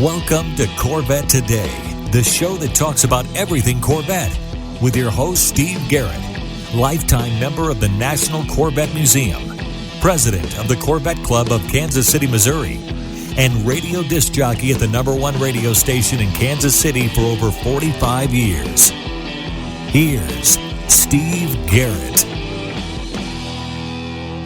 Welcome to Corvette Today, the show that talks about everything Corvette, with your host, Steve Garrett, lifetime member of the National Corvette Museum, president of the Corvette Club of Kansas City, Missouri, and radio disc jockey at the #1 radio station in Kansas City for over 45 years. Here's Steve Garrett.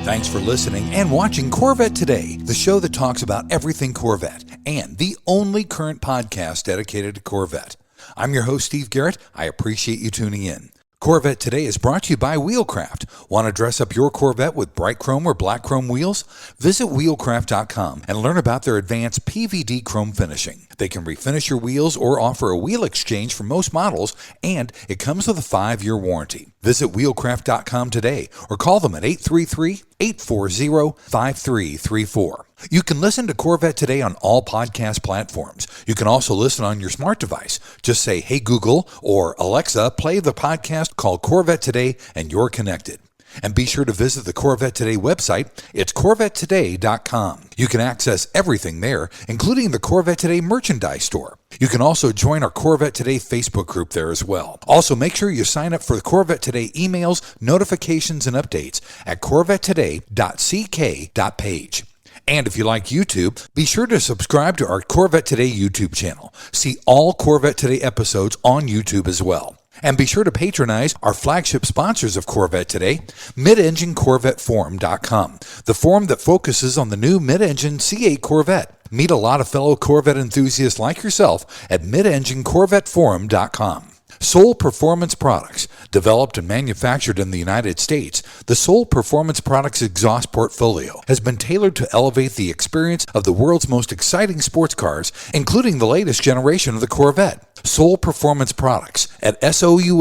Thanks for listening and watching Corvette Today, the show that talks about everything Corvette, and the only current podcast dedicated to Corvette. I'm your host, Steve Garrett. I appreciate you tuning in. Corvette Today is brought to you by Wheelcraft. Want to dress up your Corvette with bright chrome or black chrome wheels? Visit wheelcraft.com and learn about their advanced PVD chrome finishing. They can refinish your wheels or offer a wheel exchange for most models, and it comes with a 5-year warranty. Visit wheelcraft.com today or call them at 833-840-5334. You can listen to Corvette Today on all podcast platforms. You can also listen on your smart device. Just say, "Hey Google," or "Alexa, play the podcast called Corvette Today," and you're connected. And be sure to visit the Corvette Today website. It's CorvetteToday.com. You can access everything there, including the Corvette Today merchandise store. You can also join our Corvette Today Facebook group there as well. Also, make sure you sign up for the Corvette Today emails, notifications, and updates at CorvetteToday.ck.page. And if you like YouTube, be sure to subscribe to our Corvette Today YouTube channel. See all Corvette Today episodes on YouTube as well. And be sure to patronize our flagship sponsors of Corvette Today, MidEngineCorvetteForum.com, the forum that focuses on the new mid-engine C8 Corvette. Meet a lot of fellow Corvette enthusiasts like yourself at MidEngineCorvetteForum.com. Soul Performance Products. Developed and manufactured in the United States, the Soul Performance Products exhaust portfolio has been tailored to elevate the experience of the world's most exciting sports cars, including the latest generation of the Corvette. Soul Performance Products at SOULPP.com,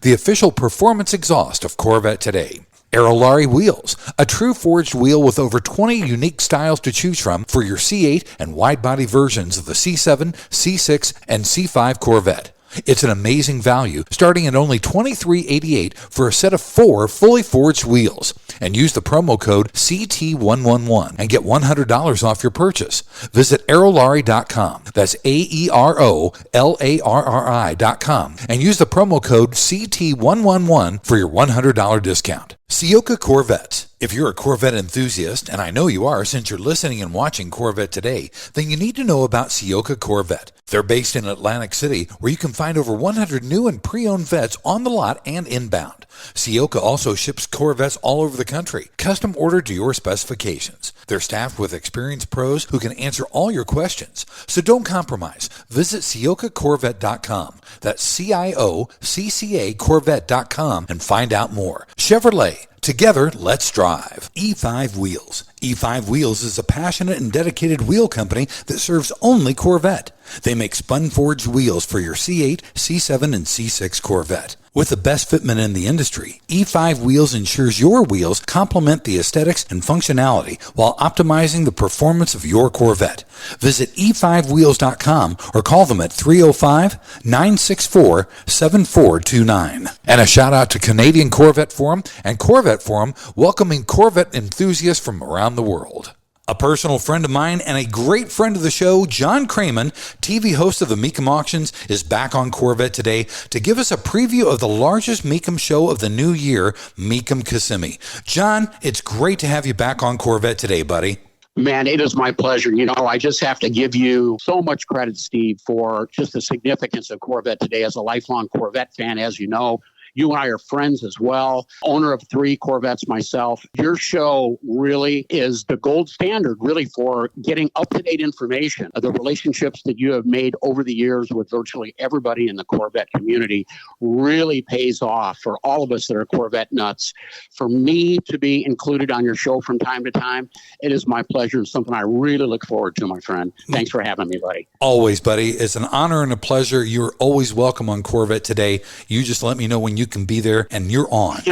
the official performance exhaust of Corvette Today. Aerolarri Wheels, a true forged wheel with over 20 unique styles to choose from for your C8 and wide-body versions of the C7, C6, and C5 Corvette. It's an amazing value, starting at only $23.88 for a set of 4 fully forged wheels. And use the promo code CT111 and get $100 off your purchase. Visit Aerolarri.com. That's AEROLARRI.com. And use the promo code CT111 for your $100 discount. Ciocca Corvettes. If you're a Corvette enthusiast, and I know you are since you're listening and watching Corvette Today, then you need to know about Ciocca Corvette. They're based in Atlantic City, where you can find over 100 new and pre-owned vets on the lot and inbound. Ciocca also ships Corvettes all over the country, custom ordered to your specifications. They're staffed with experienced pros who can answer all your questions. So don't compromise. Visit CioccaCorvette.com. That's CIOCCA Corvette.com and find out more. Chevrolet. Together, let's drive. E5 Wheels. E5 Wheels is a passionate and dedicated wheel company that serves only Corvette. They make spun-forged wheels for your C8, C7, and C6 Corvette. With the best fitment in the industry, E5 Wheels ensures your wheels complement the aesthetics and functionality while optimizing the performance of your Corvette. Visit e5wheels.com or call them at 305-964-7429. And a shout out to Canadian Corvette Forum and Corvette Forum, welcoming Corvette enthusiasts from around the world. A personal friend of mine and a great friend of the show, John Kraman, TV host of the Mecum Auctions, is back on Corvette Today to give us a preview of the largest Mecum show of the new year, Mecum Kissimmee. John, it's great to have you back on Corvette Today, buddy. Man, it is my pleasure. You know, I just have to give you so much credit, Steve, for just the significance of Corvette Today as a lifelong Corvette fan, as you know. You and I are friends as well. Owner of 3 Corvettes myself. Your show really is the gold standard, really, for getting up-to-date information. The relationships that you have made over the years with virtually everybody in the Corvette community really pays off for all of us that are Corvette nuts. For me to be included on your show from time to time, it is my pleasure and something I really look forward to, my friend. Thanks for having me, buddy. Always, buddy. It's an honor and a pleasure. You're always welcome on Corvette Today. You just let me know when you can be there, and you're on.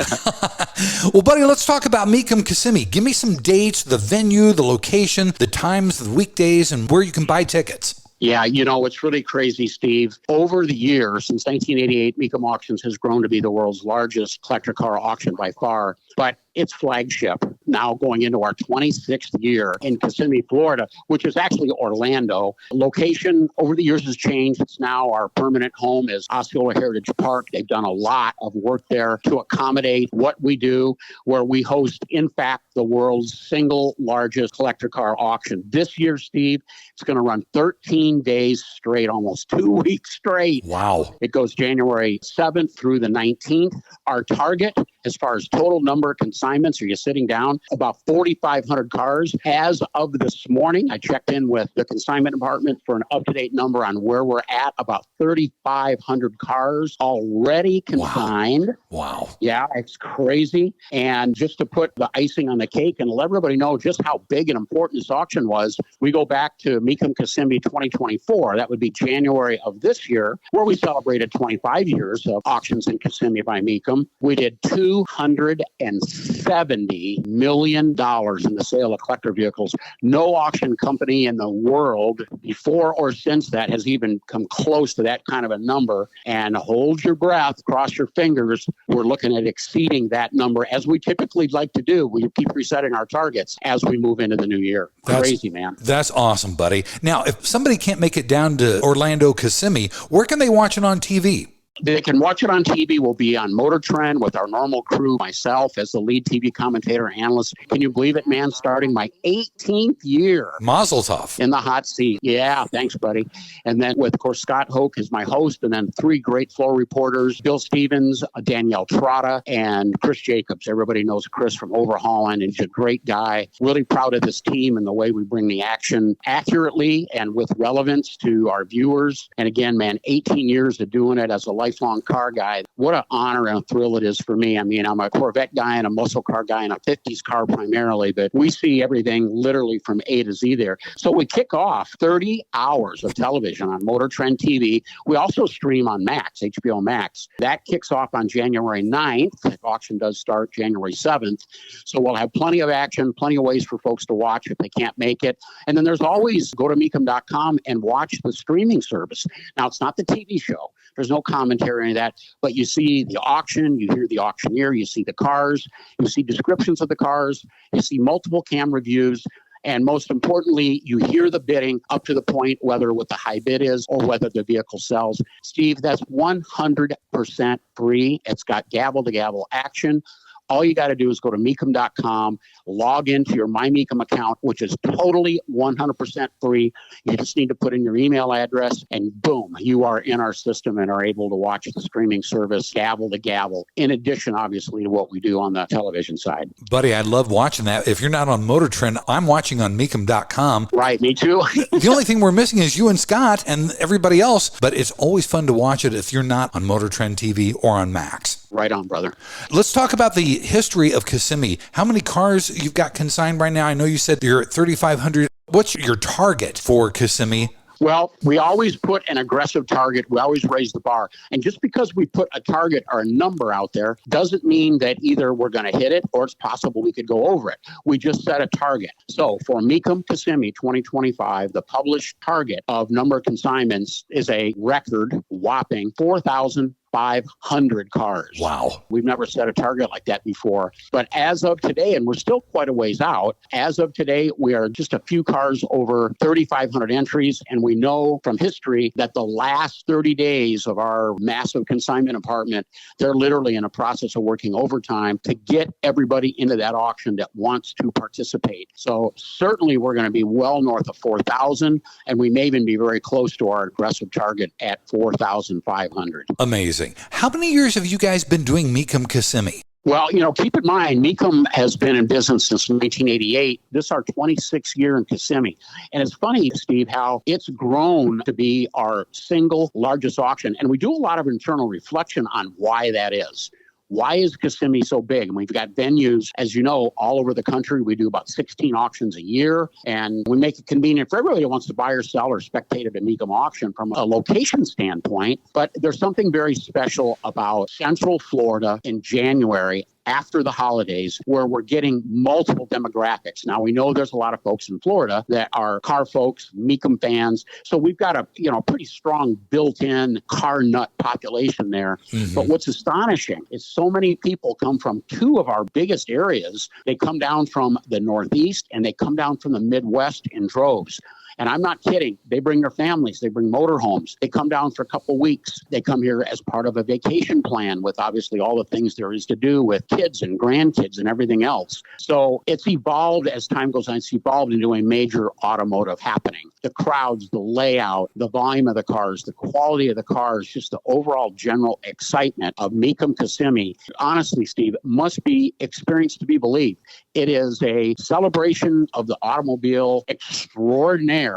Well, buddy, let's talk about Mecum Kissimmee. Give me some dates, the venue, the location, the times, the weekdays, and where you can buy tickets. Yeah, you know, it's really crazy, Steve. Over the years, since 1988, Mecum Auctions has grown to be the world's largest collector car auction by far. but it's flagship now going into our 26th year in Kissimmee, Florida, which is actually Orlando. Location over the years has changed. It's now our permanent home is Osceola Heritage Park. They've done a lot of work there to accommodate what we do, where we host, in fact, the world's single largest collector car auction. This year, Steve, it's going to run 13 days straight, almost 2 weeks straight. Wow. It goes January 7th through the 19th. Our target, as far as total number of consignments, are you sitting down? About 4,500 cars. As of this morning, I checked in with the consignment department for an up-to-date number on where we're at. About 3,500 cars already consigned. Wow. Yeah, it's crazy. And just to put the icing on the cake and let everybody know just how big and important this auction was, we go back to Mecum Kissimmee 2024. That would be January of this year, where we celebrated 25 years of auctions in Kissimmee by Mecum. We did $270 million in the sale of collector vehicles. No auction company in the world before or since that has even come close to that kind of a number. And hold your breath, cross your fingers. We're looking at exceeding that number, as we typically like to do. We keep resetting our targets as we move into the new year. Crazy, man. That's awesome, buddy. Now, if somebody can't make it down to Orlando, Kissimmee, where can they watch it on TV? They can watch it on TV. We'll be on Motor Trend with our normal crew, myself as the lead TV commentator and analyst. Can you believe it, man? Starting my 18th year. Mazel tov. In the hot seat. Yeah, thanks, buddy. And then with, of course, Scott Hoke is my host, and then 3 great floor reporters, Bill Stevens, Danielle Trotta, and Chris Jacobs. Everybody knows Chris from Overhauling, and he's a great guy. Really proud of this team and the way we bring the action accurately and with relevance to our viewers. And again, man, 18 years of doing it as a lifelong car guy. What an honor and a thrill it is for me. I mean, I'm a Corvette guy and a muscle car guy and a 50s car primarily, but we see everything literally from A to Z there. So we kick off 30 hours of television on Motor Trend TV. We also stream on Max, HBO Max. That kicks off on January 9th. The auction does start January 7th. So we'll have plenty of action, plenty of ways for folks to watch if they can't make it. And then there's always go to Mecum.com and watch the streaming service. Now, it's not the TV show. There's no commentary on that, but you see the auction, you hear the auctioneer, you see the cars, you see descriptions of the cars, you see multiple camera views, and most importantly, you hear the bidding up to the point whether what the high bid is or whether the vehicle sells. Steve, that's 100% free. It's got gavel-to-gavel action. All you got to do is go to Mecum.com, log into your My Mecum account, which is totally 100% free. You just need to put in your email address, and boom, you are in our system and are able to watch the streaming service gavel to gavel, in addition, obviously, to what we do on the television side. Buddy, I love watching that. If you're not on Motor Trend, I'm watching on Mecum.com. Right, me too. The only thing we're missing is you and Scott and everybody else, but it's always fun to watch it if you're not on Motor Trend TV or on Max. Right on, brother. Let's talk about the history of Kissimmee. How many cars you've got consigned right now? I know you said you're at 3,500. What's your target for Kissimmee? Well, we always put an aggressive target. We always raise the bar. And just because we put a target or a number out there doesn't mean that either we're going to hit it or it's possible we could go over it. We just set a target. So for Mecum Kissimmee 2025, the published target of number of consignments is a record whopping 4,500 cars. Wow. We've never set a target like that before. But as of today, and we're still quite a ways out, as of today, we are just a few cars over 3,500 entries. And we know from history that the last 30 days of our massive consignment department, they're literally in a process of working overtime to get everybody into that auction that wants to participate. So certainly we're going to be well north of 4,000, and we may even be very close to our aggressive target at 4,500. Amazing. How many years have you guys been doing Mecum Kissimmee? Well, keep in mind, Mecum has been in business since 1988. This is our 26th year in Kissimmee. And it's funny, Steve, how it's grown to be our single largest auction. And we do a lot of internal reflection on why that is. Why is Kissimmee so big? And we've got venues, as you know, all over the country. We do about 16 auctions a year, and we make it convenient for everybody who wants to buy or sell or spectate at a Mecum auction from a location standpoint. But there's something very special about Central Florida in January after the holidays where we're getting multiple demographics. Now, we know there's a lot of folks in Florida that are car folks, Mecum fans. So we've got a pretty strong built-in car nut population there. Mm-hmm. But what's astonishing is so many people come from two of our biggest areas. They come down from the Northeast and they come down from the Midwest in droves. And I'm not kidding. They bring their families. They bring motorhomes. They come down for a couple of weeks. They come here as part of a vacation plan with obviously all the things there is to do with kids and grandkids and everything else. So it's evolved as time goes on. It's evolved into a major automotive happening. The crowds, the layout, the volume of the cars, the quality of the cars, just the overall general excitement of Mecum Kissimmee. Honestly, Steve, must be experienced to be believed. It is a celebration of the automobile extraordinaire.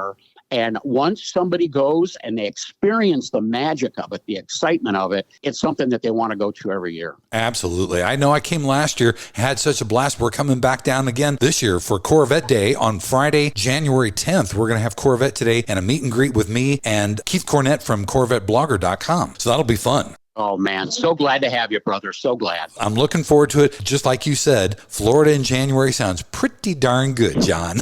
And once somebody goes and they experience the magic of it, the excitement of it, it's something that they want to go to every year. Absolutely. I know I came last year, had such a blast. We're coming back down again this year for Corvette Day on Friday, January 10th. We're going to have Corvette Today and a meet and greet with me and Keith Cornett from CorvetteBlogger.com. So that'll be fun. Oh, man. So glad to have you, brother. So glad. I'm looking forward to it. Just like you said, Florida in January sounds pretty darn good, John.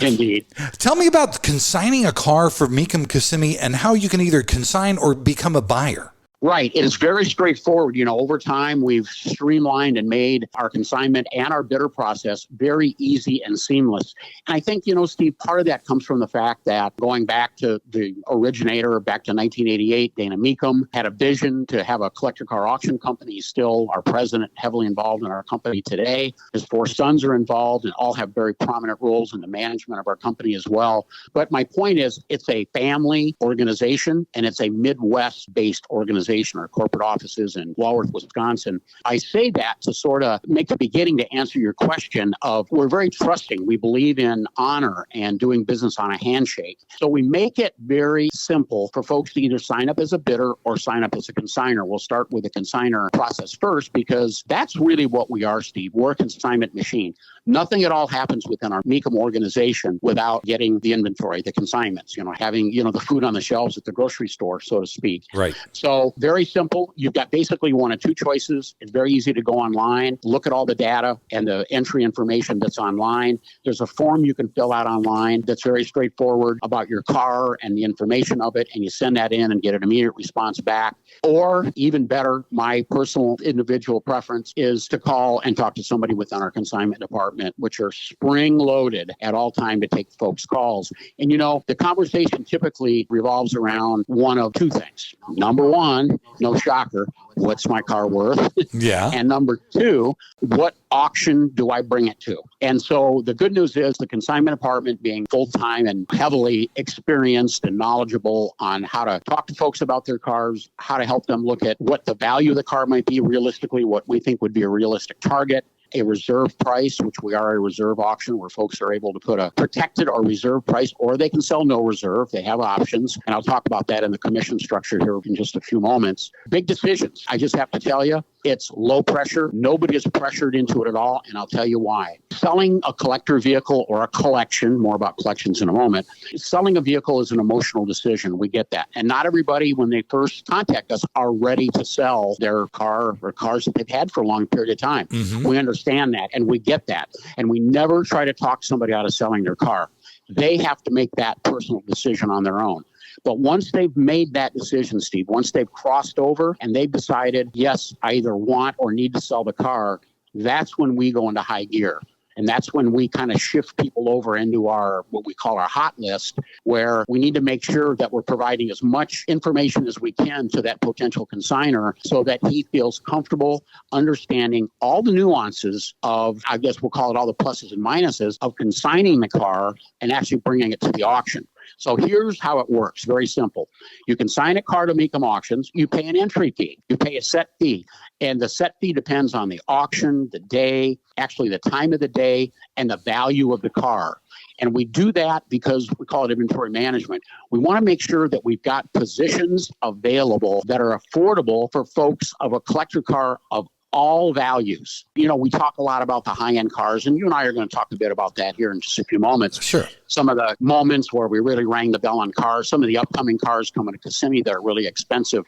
Indeed. Tell me about consigning a car for Mecum Kissimmee and how you can either consign or become a buyer. Right. It is very straightforward. Over time, we've streamlined and made our consignment and our bidder process very easy and seamless. And I think, Steve, part of that comes from the fact that going back to the originator, back to 1988, Dana Mecum had a vision to have a collector car auction company. He's still our president, heavily involved in our company today. His four sons are involved and all have very prominent roles in the management of our company as well. But my point is, it's a family organization and it's a Midwest-based organization. Our corporate offices in Walworth, Wisconsin. I say that to sort of make a beginning to answer your question of we're very trusting. We believe in honor and doing business on a handshake. So we make it very simple for folks to either sign up as a bidder or sign up as a consigner. We'll start with the consigner process first because that's really what we are, Steve. We're a consignment machine. Nothing at all happens within our Mecum organization without getting the inventory, the consignments, having, the food on the shelves at the grocery store, so to speak. Right. So very simple. You've got basically one of two choices. It's very easy to go online, look at all the data and the entry information that's online. There's a form you can fill out online that's very straightforward about your car and the information of it, and you send that in and get an immediate response back. Or even better, my personal individual preference is to call and talk to somebody within our consignment department, which are spring-loaded at all time to take folks' calls. And, the conversation typically revolves around one of two things. Number one, no shocker, what's my car worth? Yeah. And number two, what auction do I bring it to? And so the good news is the consignment department being full-time and heavily experienced and knowledgeable on how to talk to folks about their cars, how to help them look at what the value of the car might be realistically, what we think would be a realistic target, a reserve price, which we are a reserve auction where folks are able to put a protected or reserve price, or they can sell no reserve. They have options. And I'll talk about that in the commission structure here in just a few moments. Big decisions. I just have to tell you, it's low pressure. Nobody is pressured into it at all. And I'll tell you why. Selling a collector vehicle or a collection, more about collections in a moment, selling a vehicle is an emotional decision. We get that. And not everybody, when they first contact us, are ready to sell their car or cars that they've had for a long period of time. Mm-hmm. We understand that and we get that. And we never try to talk somebody out of selling their car. They have to make that personal decision on their own. But once they've made that decision, Steve, once they've crossed over and they've decided, yes, I either want or need to sell the car, that's when we go into high gear. And that's when we kind of shift people over into our, what we call our hot list, where we need to make sure that we're providing as much information as we can to that potential consigner so that he feels comfortable understanding all the nuances of, I guess we'll call it all the pluses and minuses of consigning the car and actually bringing it to the auction. So here's how it works. Very simple. You can sign a car to Mecum Auctions. You pay an entry fee. You pay a set fee. And the set fee depends on the auction, the day, actually the time of the day, and the value of the car. And we do that because we call it inventory management. We want to make sure that we've got positions available that are affordable for folks of a collector car of all values. We talk a lot about the high-end cars, and you and I are going to talk a bit about that here in just a few moments. Sure. Some of the moments where we really rang the bell on cars, some of the upcoming cars coming to Kissimmee that are really expensive.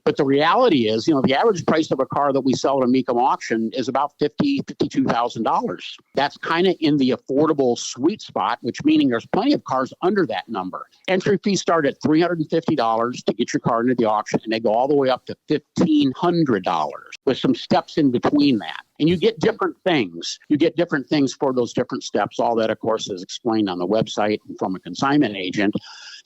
But the reality is, the average price of a car that we sell at a Mecum auction is about $52,000. That's kind of in the affordable sweet spot, which meaning there's plenty of cars under that number. Entry fees start at $350 to get your car into the auction, and they go all the way up to $1,500 with some steps in between that. And you get different things. You get different things for those different steps. All that, of course, is explained on the website and from a consignment agent.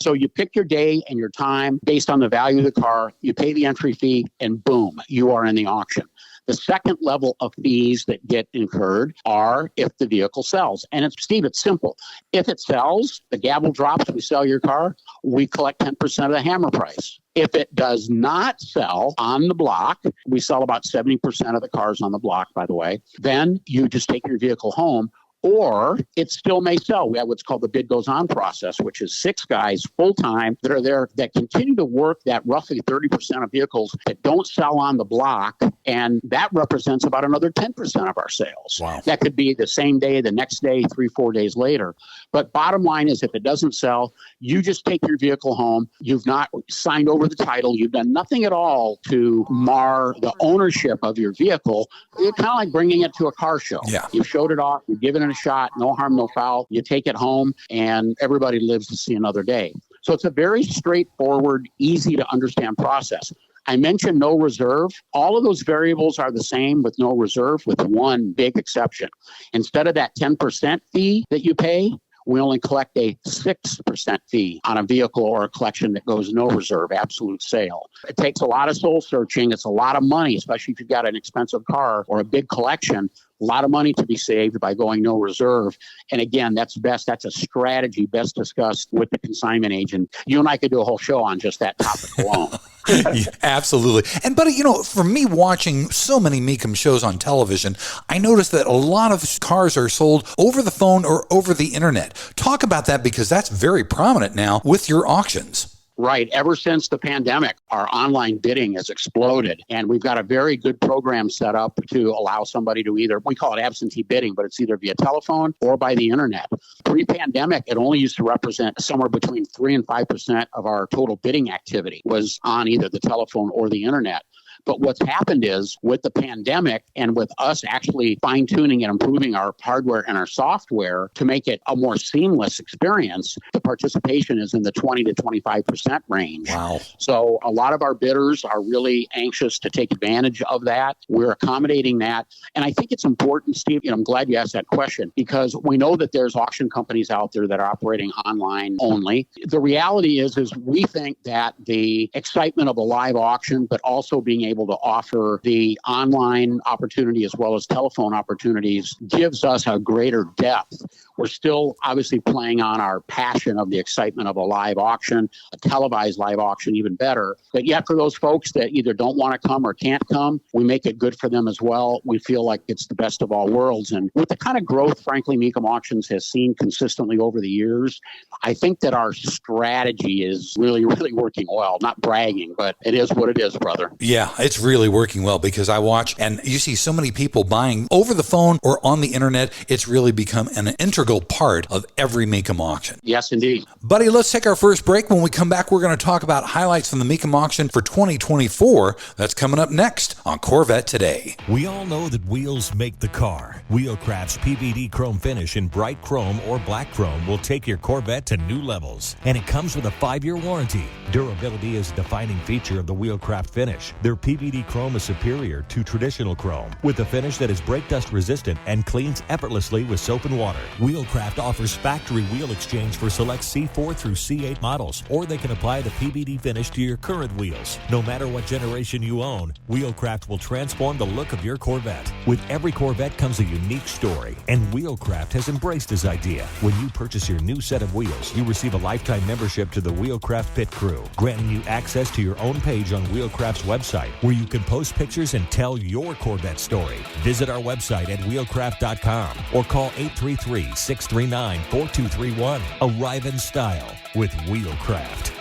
So you pick your day and your time based on the value of the car. You pay the entry fee, and boom, you are in the auction. The second level of fees that get incurred are if the vehicle sells. And it's simple. If it sells, the gavel drops, we sell your car, we collect 10% of the hammer price. If it does not sell on the block, we sell about 70% of the cars on the block, by the way, then you just take your vehicle home. Or it still may sell. We have what's called the bid goes on process, which is 6 guys full-time that are there that continue to work that roughly 30% of vehicles that don't sell on the block. And that represents about another 10% of our sales. Wow. That could be the same day, the next day, 3-4 days later. But bottom line is, if it doesn't sell, you just take your vehicle home. You've not signed over the title. You've done nothing at all to mar the ownership of your vehicle. It's kind of like bringing it to a car show. Yeah. You've showed it off. You've given it a shot, no harm, no foul. You take it home and everybody lives to see another day. So it's a very straightforward, easy to understand process. I mentioned no reserve. All of those variables are the same with no reserve, with one big exception. Instead of that 10% fee that you pay, we only collect a 6% fee on a vehicle or a collection that goes no reserve, absolute sale. It takes a lot of soul searching. It's a lot of money, especially if you've got an expensive car or a big collection. A lot of money to be saved by going no reserve. And again, that's a strategy best discussed with the consignment agent. You and I could do a whole show on just that topic alone. Yeah, absolutely. And buddy, for me watching so many Mecum shows on television, I noticed that a lot of cars are sold over the phone or over the internet. Talk about that, because that's very prominent now with your auctions. Right. Ever since the pandemic, our online bidding has exploded, and we've got a very good program set up to allow somebody to we call it absentee bidding, but it's either via telephone or by the internet. Pre-pandemic, it only used to represent somewhere between 3 and 5% of our total bidding activity was on either the telephone or the internet. But what's happened is, with the pandemic and with us actually fine-tuning and improving our hardware and our software to make it a more seamless experience, the participation is in the 20 to 25% range. Wow. So a lot of our bidders are really anxious to take advantage of that. We're accommodating that. And I think it's important, Steve, I'm glad you asked that question, because we know that there's auction companies out there that are operating online only. The reality is we think that the excitement of a live auction, but also being able to offer the online opportunity as well as telephone opportunities, gives us a greater depth. We're still obviously playing on our passion of the excitement of a live auction, a televised live auction, even better. But yet for those folks that either don't want to come or can't come, we make it good for them as well. We feel like it's the best of all worlds. And with the kind of growth, frankly, Mecum Auctions has seen consistently over the years, I think that our strategy is really, really working well. Not bragging, but it is what it is, brother. Yeah, it's really working well, because I watch and you see so many people buying over the phone or on the internet. It's really become an integral part of every Mecum auction. Yes, indeed. Buddy, let's take our first break. When we come back, we're going to talk about highlights from the Mecum auction for 2024. That's coming up next on Corvette Today. We all know that wheels make the car. Wheelcraft's PVD chrome finish in bright chrome or black chrome will take your Corvette to new levels. And it comes with a 5-year warranty. Durability is a defining feature of the Wheelcraft finish. Their PVD chrome is superior to traditional chrome, with a finish that is brake dust resistant and cleans effortlessly with soap and water. Wheelcraft offers factory wheel exchange for select C4 through C8 models, or they can apply the PVD finish to your current wheels. No matter what generation you own, Wheelcraft will transform the look of your Corvette. With every Corvette comes a unique story, and Wheelcraft has embraced this idea. When you purchase your new set of wheels, you receive a lifetime membership to the Wheelcraft Pit Crew, granting you access to your own page on Wheelcraft's website, where you can post pictures and tell your Corvette story. Visit our website at wheelcraft.com or call 833-639-4231. Arrive in style with Wheelcraft.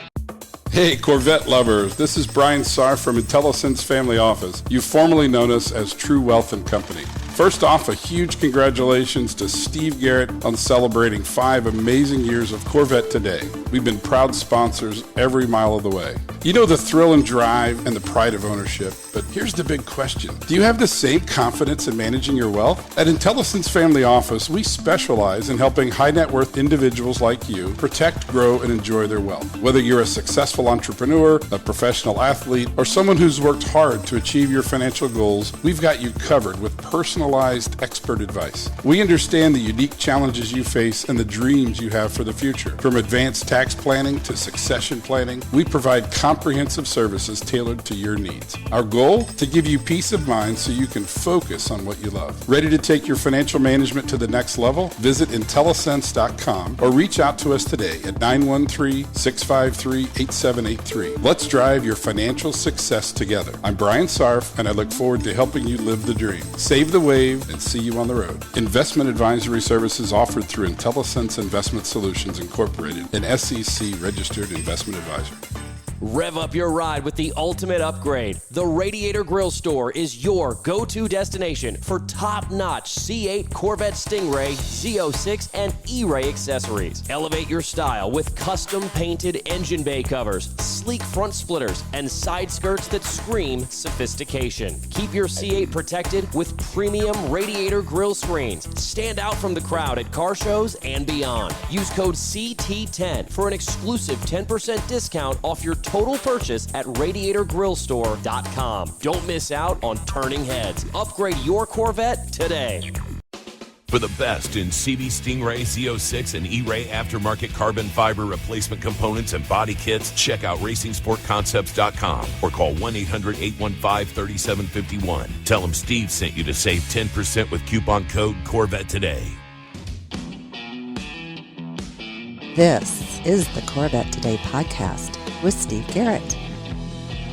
Hey, Corvette lovers, this is Brian Sarr from IntelliSense Family Office. You've formerly known us as True Wealth & Company. First off, a huge congratulations to Steve Garrett on celebrating 5 amazing years of Corvette Today. We've been proud sponsors every mile of the way. You know the thrill and drive and the pride of ownership, but here's the big question. Do you have the same confidence in managing your wealth? At IntelliSense Family Office, we specialize in helping high net worth individuals like you protect, grow, and enjoy their wealth. Whether you're a successful entrepreneur, a professional athlete, or someone who's worked hard to achieve your financial goals, we've got you covered with personalized expert advice. We understand the unique challenges you face and the dreams you have for the future. From advanced tax planning to succession planning, we provide comprehensive services tailored to your needs. Our goal? To give you peace of mind so you can focus on what you love. Ready to take your financial management to the next level? Visit IntelliSense.com or reach out to us today at 913-653-8783. Let's drive your financial success together. I'm Brian Sarf, and I look forward to helping you live the dream. Save the wave and see you on the road. Investment advisory services offered through IntelliSense Investment Solutions Incorporated, an SEC-registered investment advisor. Rev up your ride with the ultimate upgrade. The Radiator Grill Store is your go-to destination for top-notch C8 Corvette Stingray, Z06, and E-Ray accessories. Elevate your style with custom-painted engine bay covers, sleek front splitters, and side skirts that scream sophistication. Keep your C8 protected with premium Radiator Grill screens. Stand out from the crowd at car shows and beyond. Use code CT10 for an exclusive 10% discount off your total purchase at radiatorgrillstore.com. Don't miss out on turning heads. Upgrade your Corvette today. For the best in CB Stingray, Z06, and E-Ray aftermarket carbon fiber replacement components and body kits, check out RacingSportConcepts.com or call 1-800-815-3751. Tell them Steve sent you to save 10% with coupon code Corvette Today. This is the Corvette Today podcast with Steve Garrett.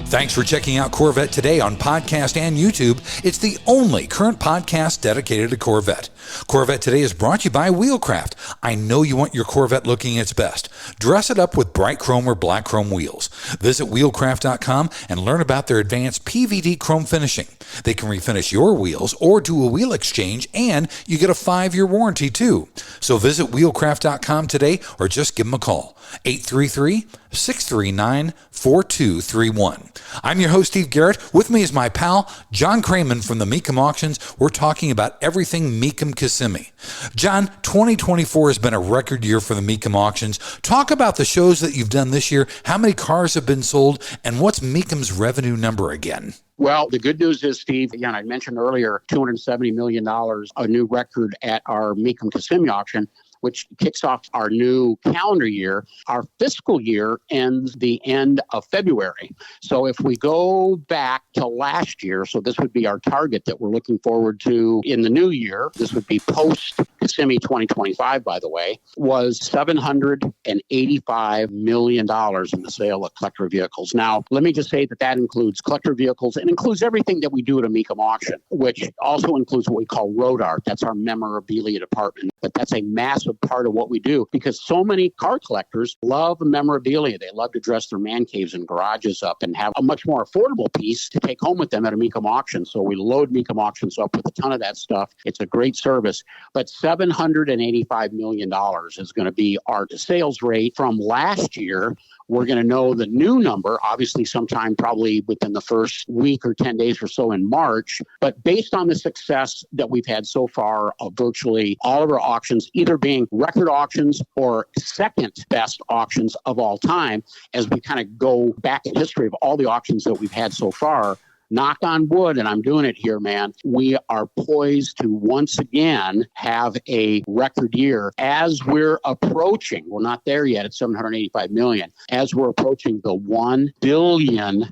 Thanks for checking out Corvette Today on podcast and YouTube. It's the only current podcast dedicated to Corvette. Corvette Today is brought to you by Wheelcraft. I know you want your Corvette looking its best. Dress it up with bright chrome or black chrome wheels. Visit wheelcraft.com and learn about their advanced PVD chrome finishing. They can refinish your wheels or do a wheel exchange, and you get a 5-year warranty too. So visit wheelcraft.com today or just give them a call. 833-639-4231. I'm your host, Steve Garrett. With me is my pal, John Kraman from the Mecum Auctions. We're talking about everything Mecum Kissimmee. John, 2024 has been a record year for the Mecum Auctions. Talk about the shows that you've done this year, how many cars have been sold, and what's Mecum's revenue number again? Well, the good news is, Steve, again, I mentioned earlier, $270 million, a new record at our Mecum Kissimmee auction, which kicks off our new calendar year. Our fiscal year ends the end of February. So if we go back to last year, so this would be our target that we're looking forward to in the new year, this would be post Kissimmee 2025, by the way, was $785 million in the sale of collector vehicles. Now, let me just say that includes collector vehicles and includes everything that we do at a Mecum auction, which also includes what we call road art. That's our memorabilia department. But that's a massive part of what we do because so many car collectors love memorabilia. They love to dress their man caves and garages up and have a much more affordable piece to take home with them at a Mecum auction. So we load Mecum auctions up with a ton of that stuff. It's a great service. But $785 million is going to be our sales rate from last year. We're going to know the new number, obviously sometime probably within the first week or 10 days or so in March. But based on the success that we've had so far of virtually all of our auctions, either being record auctions or second best auctions of all time, as we kind of go back in history of all the auctions that we've had so far, knock on wood, and I'm doing it here, man, we are poised to once again have a record year as we're approaching, we're not there yet at $785 million, as we're approaching the $1 billion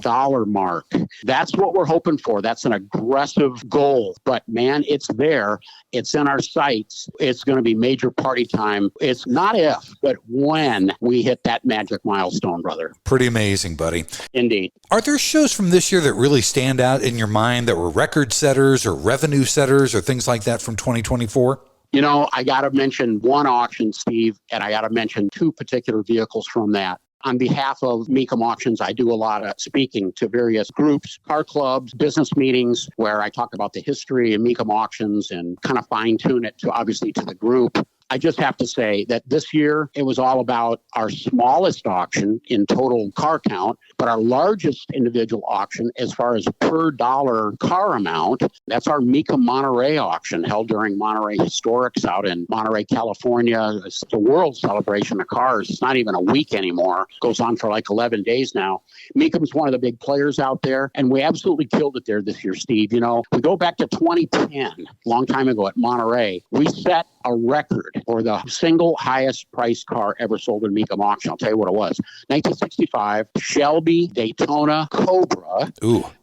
mark. That's what we're hoping for. That's an aggressive goal, but man, it's there. It's in our sights. It's going to be major party time. It's not if, but when we hit that magic milestone, brother. Pretty amazing, buddy. Indeed. Are there shows from this year that really stand out in your mind that were record setters or revenue setters or things like that from 2024? You know, I got to mention one auction, Steve, and I got to mention two particular vehicles from that. On behalf of Mecum Auctions, I do a lot of speaking to various groups, car clubs, business meetings, where I talk about the history of Mecum Auctions and kind of fine-tune it to obviously to the group. I just have to say that this year, it was all about our smallest auction in total car count, but our largest individual auction as far as per dollar car amount. That's our Mecum Monterey auction held during Monterey Historics out in Monterey, California. It's the world celebration of cars. It's not even a week anymore. It goes on for like 11 days now. Mecum's one of the big players out there, and we absolutely killed it there this year, Steve. You know, we go back to 2010, a long time ago at Monterey. We set a record for the single highest priced car ever sold in Mecum Auction. I'll tell you what it was. 1965 Shelby Daytona Cobra,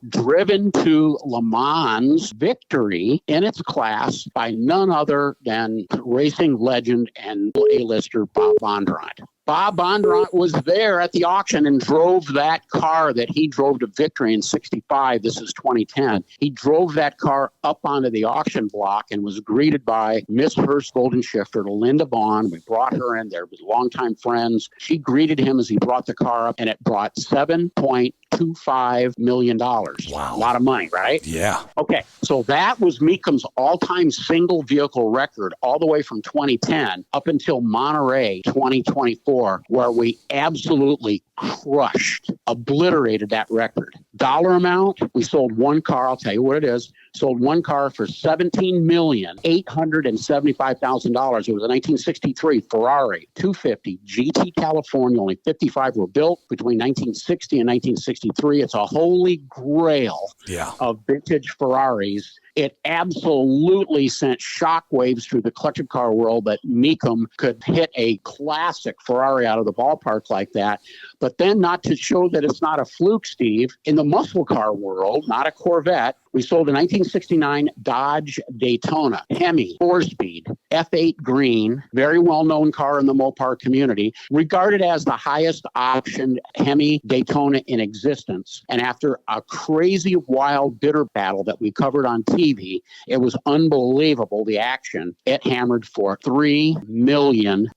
driven to Le Mans victory in its class by none other than racing legend and A-lister Bob Bondurant. Bob Bondurant was there at the auction and drove that car that he drove to victory in 65. This is 2010. He drove that car up onto the auction block and was greeted by Miss Hearst Golden Shifter, Linda Vaughn. We brought her in there with longtime friends. She greeted him as he brought the car up, and it brought $7.25 million. Wow. A lot of money, right? Yeah. Okay, so that was Mecum's all-time single vehicle record all the way from 2010 up until Monterey 2024, where we absolutely crushed, obliterated that record. Dollar amount, we sold one car. I'll tell you what it is. Sold one car for $17,875,000. It was a 1963 Ferrari 250 GT California. Only 55 were built between 1960 and 1963. It's a holy grail of vintage Ferraris. It absolutely sent shockwaves through the collector car world that Mecum could hit a classic Ferrari out of the ballpark like that. But then, not to show that it's not a fluke, Steve, in the muscle car world, not a Corvette, we sold a 1969 Dodge Daytona Hemi 4-speed F8 green, very well-known car in the Mopar community, regarded as the highest optioned Hemi Daytona in existence. And after a crazy, wild, bitter battle that we covered on TV, it was unbelievable, the action. It hammered for $3 million.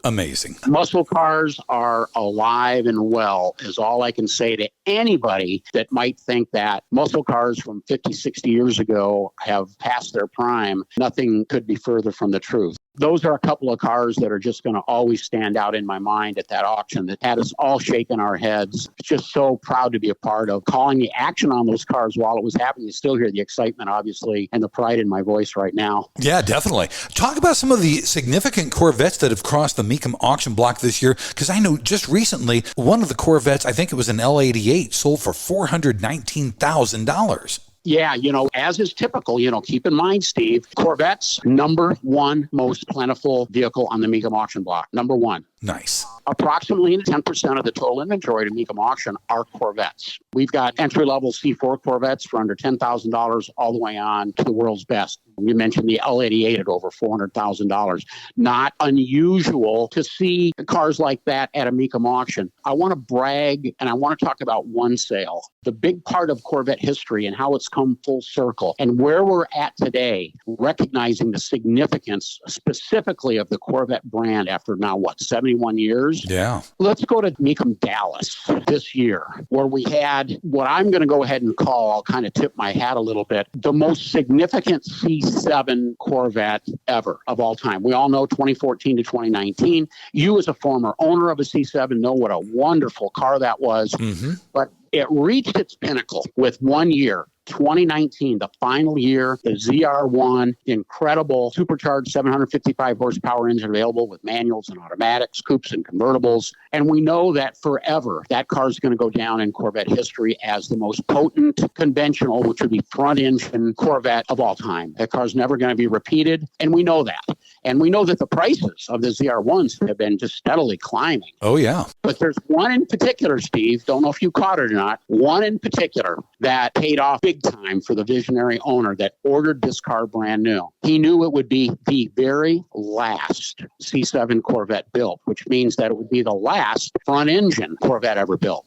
Amazing. Muscle cars are alive and well, is all I can say to anybody that might think that muscle cars from 50, 60 years ago have passed their prime. Nothing could be further from the truth. Those are a couple of cars that are just going to always stand out in my mind at that auction that had us all shaking our heads. Just so proud to be a part of calling the action on those cars while it was happening. You still hear the excitement, obviously, and the pride in my voice right now. Yeah, definitely. Talk about some of the significant Corvettes that have crossed the Mecum auction block this year, because I know just recently one of the Corvettes, I think it was an L88, sold for $419,000. Yeah, you know, as is typical, you know, keep in mind, Steve, Corvette's number one most plentiful vehicle on the Mecum auction block. Number one. Nice. Approximately 10% of the total inventory to Mecum Auction are Corvettes. We've got entry-level C4 Corvettes for under $10,000 all the way on to the world's best. You mentioned the L88 at over $400,000. Not unusual to see cars like that at a Mecum Auction. I want to brag, and I want to talk about one sale. The big part of Corvette history and how it's come full circle and where we're at today, recognizing the significance specifically of the Corvette brand after now, 71 years? Yeah. Let's go to Mecum Dallas this year, where we had what I'm going to go ahead and call, I'll kind of tip my hat a little bit, the most significant C7 Corvette ever of all time. We all know 2014 to 2019. You as a former owner of a C7 know what a wonderful car that was. Mm-hmm. But it reached its pinnacle with 1 year. 2019, the final year, the ZR1, the incredible supercharged 755 horsepower engine available with manuals and automatics, coupes and convertibles. And we know that forever, that car is going to go down in Corvette history as the most potent conventional, which would be front engine Corvette of all time. That car is never going to be repeated. And we know that. And we know that the prices of the ZR1s have been just steadily climbing. Oh, yeah. But there's one in particular, Steve, don't know if you caught it or not, one in particular that paid off big time for the visionary owner that ordered this car brand new. He knew it would be the very last C7 Corvette built, which means that it would be the last front engine Corvette ever built.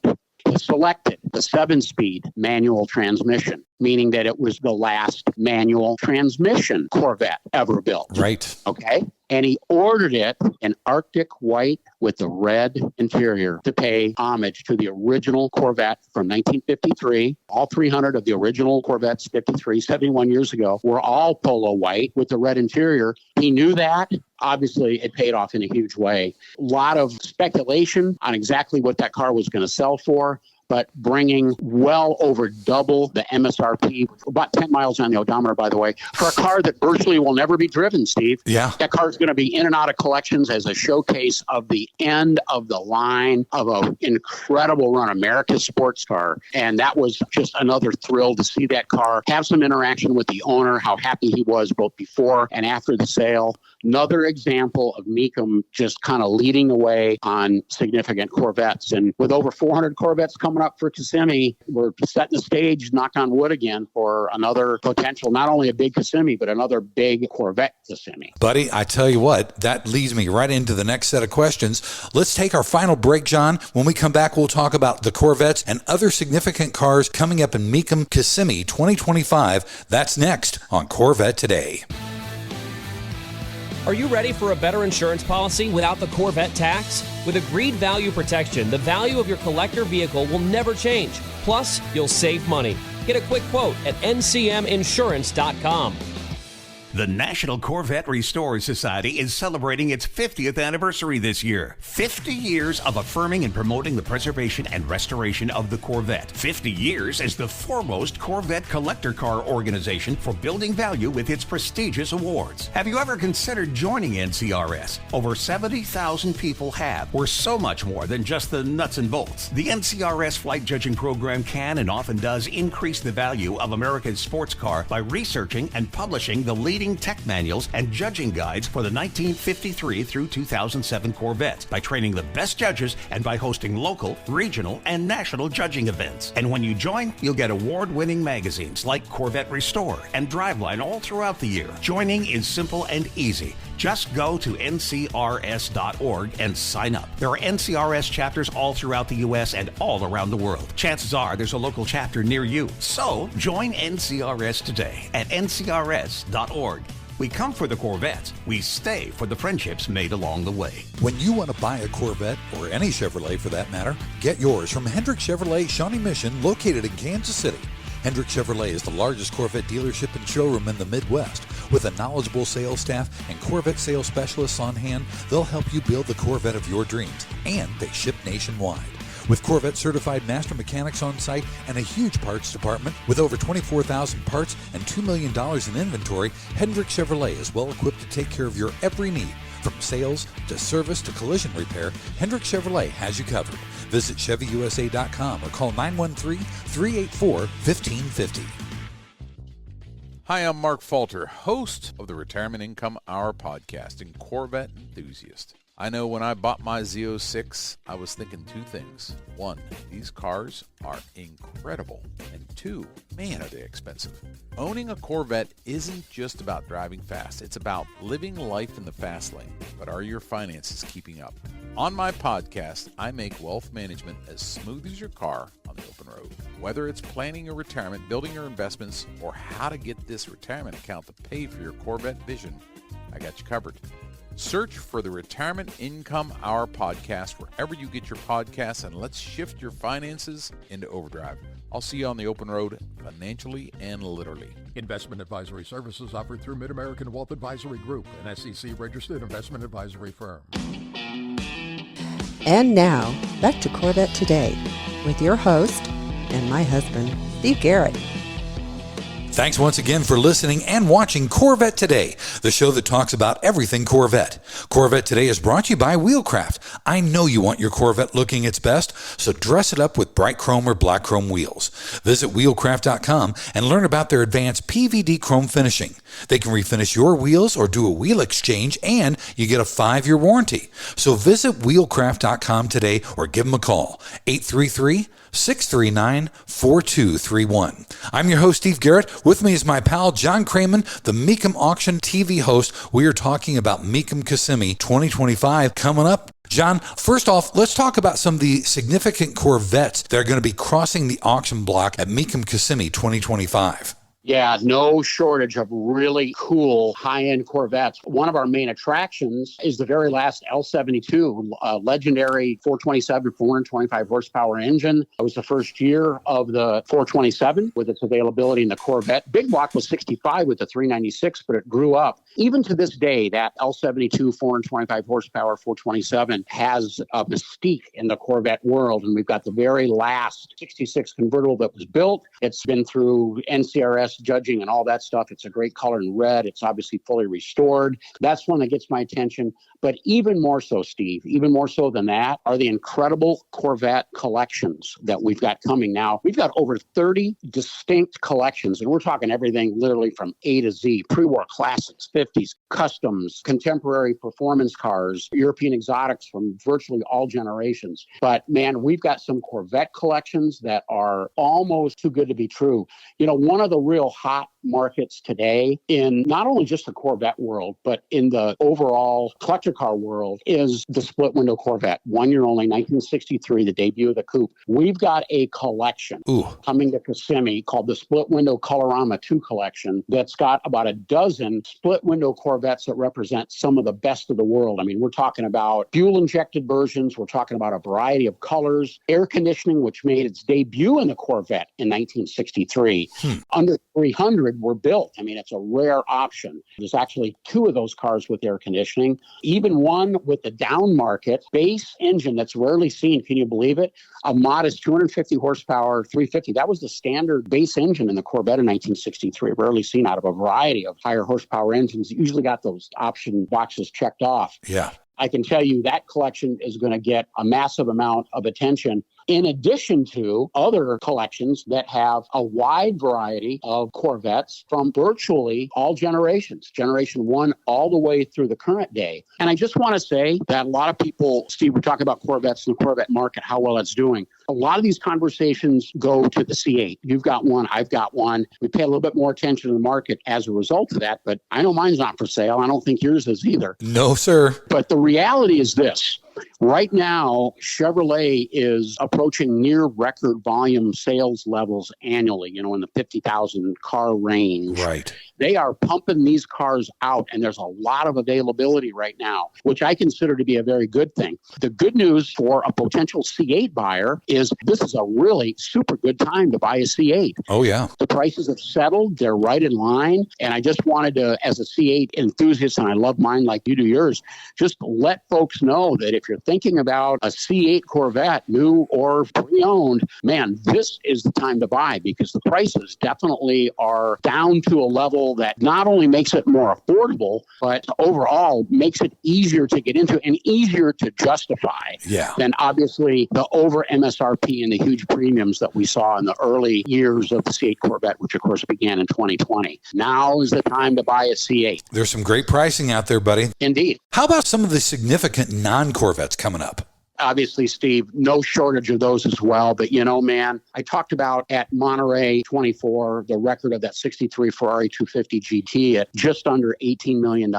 He selected the 7-speed manual transmission, meaning that it was the last manual transmission Corvette ever built. Right. Okay. and he ordered it in Arctic white with the red interior to pay homage to the original Corvette from 1953. All 300 of the original Corvettes, 71 years ago, were all polo white with the red interior. He knew that. Obviously, it paid off in a huge way. A lot of speculation on exactly what that car was going to sell for, but bringing well over double the MSRP, about 10 miles on the odometer, by the way, for a car that virtually will never be driven, Steve. Yeah. That car is going to be in and out of collections as a showcase of the end of the line of an incredible run, America's sports car. And that was just another thrill to see that car, have some interaction with the owner, how happy he was both before and after the sale. Another example of Mecum just kind of leading the way on significant Corvettes. And with over 400 Corvettes coming up for Kissimmee, we're setting the stage, knock on wood again, for another potential, not only a big Kissimmee, but another big Corvette Kissimmee. Buddy, I tell you what, that leads me right into the next set of questions. Let's take our final break, John. When we come back, we'll talk about the Corvettes and other significant cars coming up in Mecum Kissimmee 2025. That's next on Corvette Today. Are you ready for a better insurance policy without the Corvette tax? With Agreed Value Protection, the value of your collector vehicle will never change. Plus, you'll save money. Get a quick quote at ncminsurance.com. The National Corvette Restorers Society is celebrating its 50th anniversary this year. 50 years of affirming and promoting the preservation and restoration of the Corvette. 50 years as the foremost Corvette collector car organization for building value with its prestigious awards. Have you ever considered joining NCRS? Over 70,000 people have. We're so much more than just the nuts and bolts. The NCRS flight judging program can and often does increase the value of America's sports car by researching and publishing the leading tech manuals and judging guides for the 1953 through 2007 Corvettes, by training the best judges, and by hosting local, regional, and national judging events. And when you join, you'll get award-winning magazines like Corvette Restorer and Driveline all throughout the year. Joining is simple and easy. Just go to ncrs.org and sign up. There are NCRS chapters all throughout the U.S. and all around the world. Chances are there's a local chapter near you. So join NCRS today at ncrs.org. We come for the Corvettes. We stay for the friendships made along the way. When you want to buy a Corvette, or any Chevrolet for that matter, get yours from Hendrick Chevrolet Shawnee Mission, located in Kansas City. Hendrick Chevrolet is the largest Corvette dealership and showroom in the Midwest. With a knowledgeable sales staff and Corvette sales specialists on hand, they'll help you build the Corvette of your dreams, and they ship nationwide. With Corvette certified master mechanics on site and a huge parts department with over 24,000 parts and $2 million in inventory, Hendrick Chevrolet is well equipped to take care of your every need. From sales to service to collision repair, Hendrick Chevrolet has you covered. Visit ChevyUSA.com or call 913-384-1550. Hi, I'm Mark Falter, host of the Retirement Income Hour podcast and Corvette enthusiast. I know when I bought my Z06, I was thinking two things. One, these cars are incredible. And two, man, are they expensive. Owning a Corvette isn't just about driving fast. It's about living life in the fast lane. But are your finances keeping up? On my podcast, I make wealth management as smooth as your car on the open road. Whether it's planning your retirement, building your investments, or how to get this retirement account to pay for your Corvette vision, I got you covered. Search for the Retirement Income Hour podcast wherever you get your podcasts, and let's shift your finances into overdrive. I'll see you on the open road, financially and literally. Investment advisory services offered through Mid-American Wealth Advisory Group, an SEC-registered investment advisory firm. And now, back to Corvette Today with your host and my husband, Steve Garrett. Thanks once again for listening and watching Corvette Today, the show that talks about everything Corvette. Corvette Today is brought to you by Wheelcraft. I know you want your Corvette looking its best, so dress it up with bright chrome or black chrome wheels. Visit wheelcraft.com and learn about their advanced PVD chrome finishing. They can refinish your wheels or do a wheel exchange, and you get a 5-year warranty. So visit wheelcraft.com today or give them a call, 833-639-4231. I'm your host, Steve Garrett. With me is my pal, John Kraman, the Mecum Auction TV host. We are talking about Mecum Kissimmee 2025 coming up. John, first off, let's talk about some of the significant Corvettes that are going to be crossing the auction block at Mecum Kissimmee 2025. Yeah, no shortage of really cool high-end Corvettes. One of our main attractions is the very last L72, legendary 427, 425 horsepower engine. It was the first year of the 427 with its availability in the Corvette. Big block was 65 with the 396, but it grew up. Even to this day, that L72, 425 horsepower 427 has a mystique in the Corvette world. And we've got the very last 66 convertible that was built. It's been through NCRS judging and all that stuff. It's a great color in red. It's obviously fully restored. That's one that gets my attention. But even more so, Steve, even more so than that, are the incredible Corvette collections that we've got coming now. We've got over 30 distinct collections, and we're talking everything literally from A to Z, pre-war classics, 50s, customs, contemporary performance cars, European exotics from virtually all generations. But man, we've got some Corvette collections that are almost too good to be true. You know, one of the real hot markets today in not only just the Corvette world, but in the overall collector car world is the split window Corvette. 1 year only, 1963, the debut of the coupe. We've got a collection coming to Kissimmee called the Split Window Colorama 2 collection that's got about a dozen split window Corvettes that represent some of the best of the world. I mean, we're talking about fuel injected versions. We're talking about a variety of colors, air conditioning, which made its debut in the Corvette in 1963. Under 300 were built. I mean, it's a rare option. There's actually 2 of those cars with air conditioning, even one with the down market base engine that's rarely seen. Can you believe it? A modest 250 horsepower 350. That was the standard base engine in the Corvette in 1963, rarely seen out of a variety of higher horsepower engines. You usually got those option boxes checked off. Yeah. I can tell you that collection is going to get a massive amount of attention, in addition to other collections that have a wide variety of Corvettes from virtually all generations, generation 1 all the way through the current day. And I just want to say that a lot of people, Steve, we're talking about Corvettes and the Corvette market, how well it's doing. A lot of these conversations go to the C8. You've got one, I've got one. We pay a little bit more attention to the market as a result of that, but I know mine's not for sale. I don't think yours is either. No, sir. But the reality is this. Right now, Chevrolet is approaching near record volume sales levels annually, you know, in the 50,000 car range. Right. They are pumping these cars out, and there's a lot of availability right now, which I consider to be a very good thing. The good news for a potential C8 buyer is this is a really super good time to buy a C8. Oh, yeah. The prices have settled. They're right in line. And I just wanted to, as a C8 enthusiast, and I love mine like you do yours, just let folks know that if you're thinking about a C8 Corvette, new or pre-owned, man, this is the time to buy because the prices definitely are down to a level that not only makes it more affordable, but overall makes it easier to get into and easier to justify than obviously the over MSRP and the huge premiums that we saw in the early years of the C8 Corvette, which of course began in 2020. Now is the time to buy a C8. There's some great pricing out there, buddy. Indeed. How about some of the significant non-Corvettes coming up? Obviously, Steve, no shortage of those as well. But, you know, man, I talked about at Monterey 24, the record of that 63 Ferrari 250 GT at just under $18 million.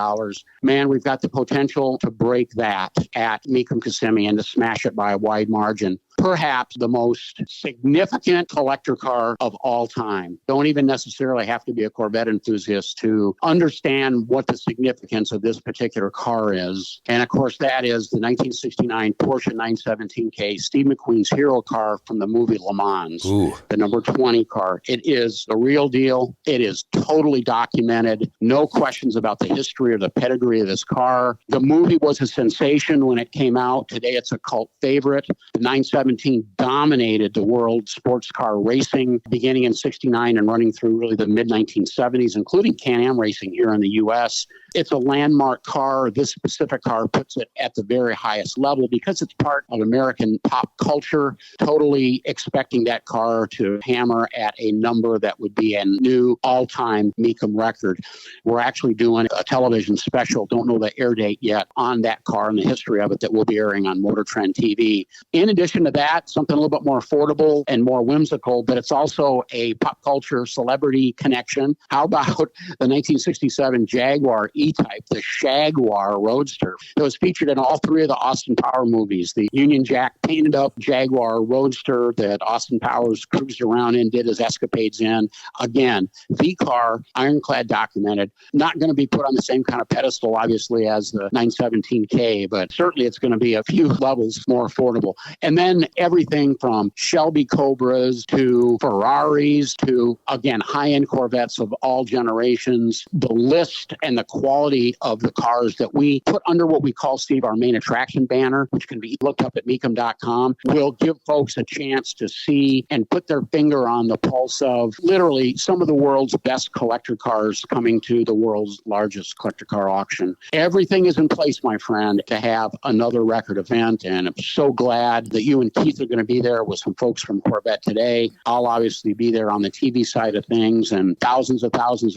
Man, we've got the potential to break that at Mecum Kissimmee and to smash it by a wide margin. Perhaps the most significant collector car of all time. Don't even necessarily have to be a Corvette enthusiast to understand what the significance of this particular car is. And of course, that is the 1969 Porsche 917K, Steve McQueen's hero car from the movie Le Mans, the number 20 car. It is the real deal. It is totally documented. No questions about the history or the pedigree of this car. The movie was a sensation when it came out. Today, it's a cult favorite. The 917 dominated the world sports car racing beginning in 69 and running through really the mid-1970s, including Can-Am racing here in the U.S. It's a landmark car. This specific car puts it at the very highest level because it's part of American pop culture, totally expecting that car to hammer at a number that would be a new all-time Mecum record. We're actually doing a television special, don't know the air date yet, on that car and the history of it that will be airing on Motor Trend TV. In addition to that, something a little bit more affordable and more whimsical, but it's also a pop culture celebrity connection. How about the 1967 Jaguar E-Type, the Jaguar Roadster. It was featured in all three of the Austin Power movies. The Union Jack painted up Jaguar Roadster that Austin Powers cruised around in, did his escapades in. Again, the car, ironclad documented. Not going to be put on the same kind of pedestal, obviously, as the 917K, but certainly it's going to be a few levels more affordable. And then everything from Shelby Cobras to Ferraris to, again, high-end Corvettes of all generations. The list and the quality of the cars that we put under what we call, Steve, our main attraction banner, which can be looked up at Mecum.com, will give folks a chance to see and put their finger on the pulse of literally some of the world's best collector cars coming to the world's largest collector car auction. Everything is in place, my friend, to have another record event, and I'm so glad that you and Keith are going to be there with some folks from Corvette Today. I'll obviously be there on the TV side of things, and thousands of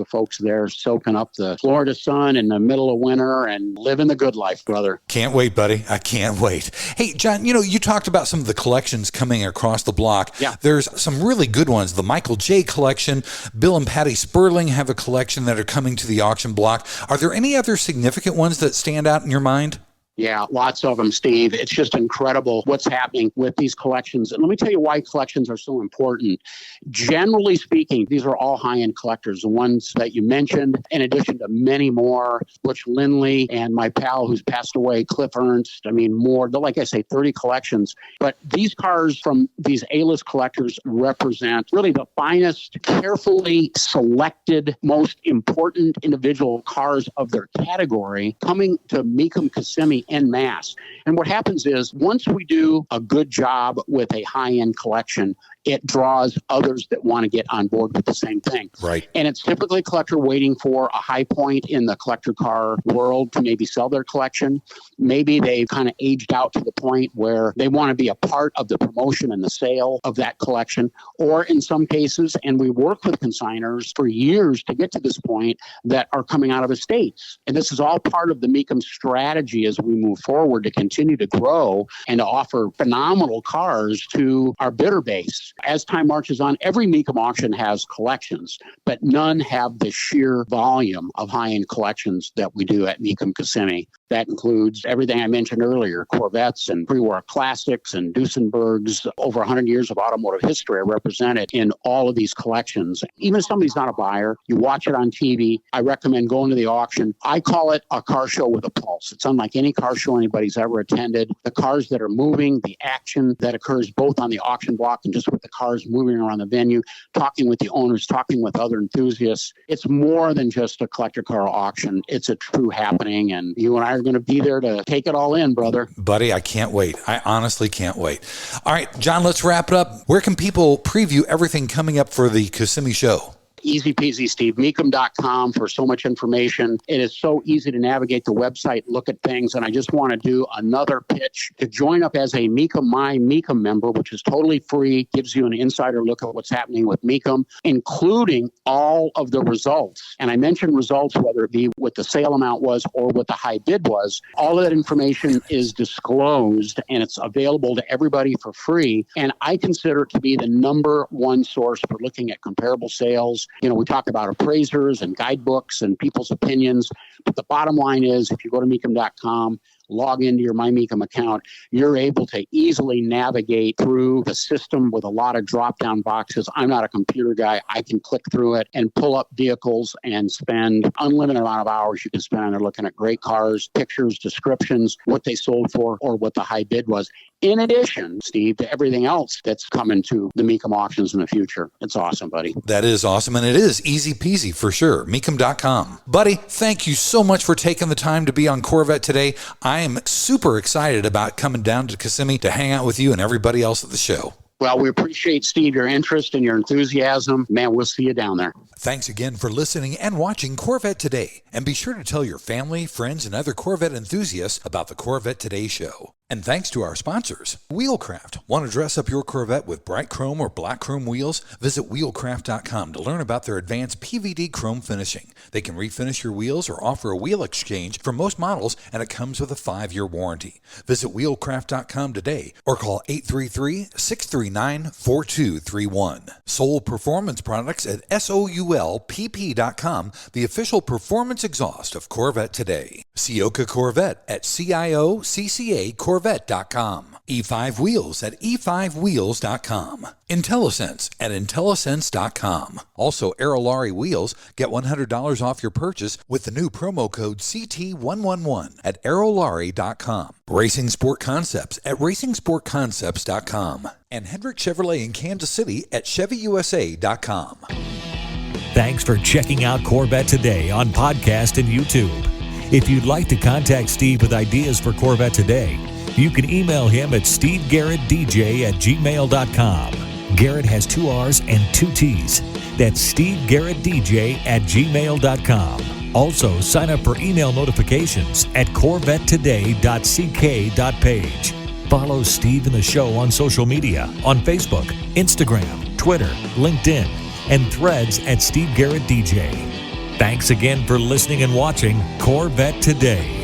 folks there soaking up the Florida sun in the middle of winter and living the good life, brother. Can't wait, buddy. I can't wait. Hey, John, you talked about some of the collections coming across the block. Yeah. There's some really good ones. The Michael J. collection, Bill and Patty Sperling have a collection that are coming to the auction block. Are there any other significant ones that stand out in your mind? Yeah, lots of them, Steve. It's just incredible what's happening with these collections. And let me tell you why collections are so important. Generally speaking, these are all high-end collectors, the ones that you mentioned, in addition to many more, Butch Lindley and my pal who's passed away, Cliff Ernst. I mean, more, like I say, 30 collections. But these cars from these A-list collectors represent really the finest, carefully selected, most important individual cars of their category coming to Mecum Kissimmee en masse. And what happens is once we do a good job with a high-end collection, it draws others that want to get on board with the same thing. Right. And it's typically a collector waiting for a high point in the collector car world to maybe sell their collection. Maybe they've kind of aged out to the point where they want to be a part of the promotion and the sale of that collection. Or in some cases, and we work with consigners for years to get to this point, that are coming out of estates. And this is all part of the Mecum strategy as we move forward to continue to grow and to offer phenomenal cars to our bidder base. As time marches on, every Mecum auction has collections, but none have the sheer volume of high-end collections that we do at Mecum Kissimmee. That includes everything I mentioned earlier, Corvettes and pre-war classics and Duesenbergs. Over 100 years of automotive history are represented in all of these collections. Even if somebody's not a buyer, you watch it on TV, I recommend going to the auction. I call it a car show with a pulse. It's unlike any car show anybody's ever attended. The cars that are moving, the action that occurs both on the auction block and just with the cars moving around the venue, talking with the owners, talking with other enthusiasts. It's more than just a collector car auction. It's a true happening, and you and I are going to be there to take it all in, brother. Buddy, I can't wait. I honestly can't wait. All right, John, let's wrap it up. Where can people preview everything coming up for the Kissimmee show? Easy peasy, Steve. Mecum.com for so much information. It is so easy to navigate the website, look at things, and I just want to do another pitch to join up as a Mecum My Mecum member, which is totally free, gives you an insider look at what's happening with Mecum, including all of the results. And I mentioned results, whether it be what the sale amount was or what the high bid was. All of that information is disclosed, and it's available to everybody for free. And I consider it to be the number one source for looking at comparable sales. You know, we talk about appraisers and guidebooks and people's opinions, but the bottom line is if you go to Mecum.com, log into your My Mecum account, you're able to easily navigate through the system with a lot of drop-down boxes. I'm not a computer guy. I can click through it and pull up vehicles and spend unlimited amount of hours you can spend on there looking at great cars, pictures, descriptions, what they sold for, or what the high bid was. In addition, Steve, to everything else that's coming to the Mecum auctions in the future. It's awesome, buddy. That is awesome, and it is easy peasy for sure. Mecum.com. Buddy, thank you so much for taking the time to be on Corvette Today. I am super excited about coming down to Kissimmee to hang out with you and everybody else at the show. Well, we appreciate, Steve, your interest and your enthusiasm. Man, we'll see you down there. Thanks again for listening and watching Corvette Today. And be sure to tell your family, friends, and other Corvette enthusiasts about the Corvette Today show. And thanks to our sponsors, Wheelcraft. Want to dress up your Corvette with bright chrome or black chrome wheels? Visit wheelcraft.com to learn about their advanced PVD chrome finishing. They can refinish your wheels or offer a wheel exchange for most models, and it comes with a 5-year warranty. Visit wheelcraft.com today or call 833-639-4231. Soul Performance Products at SOULPP.com, the official performance exhaust of Corvette Today. Ciocca Corvette at CIOCCACorvette.com. E5 Wheels at E5Wheels.com. IntelliSense at IntelliSense.com. Also, Aerolarri Wheels. Get $100 off your purchase with the new promo code CT111 at Aerolarri.com. Racing Sport Concepts at RacingSportConcepts.com. And Hendrick Chevrolet in Kansas City at ChevyUSA.com. Thanks for checking out Corvette Today on podcast and YouTube. If you'd like to contact Steve with ideas for Corvette Today, you can email him at stevegarrettdj@gmail.com. Garrett has 2 R's and 2 T's. That's stevegarrettdj@gmail.com. Also, sign up for email notifications at corvettetoday.ck.page. Follow Steve and the show on social media on Facebook, Instagram, Twitter, LinkedIn, and Threads at Steve Garrett DJ. Thanks again for listening and watching Corvette Today.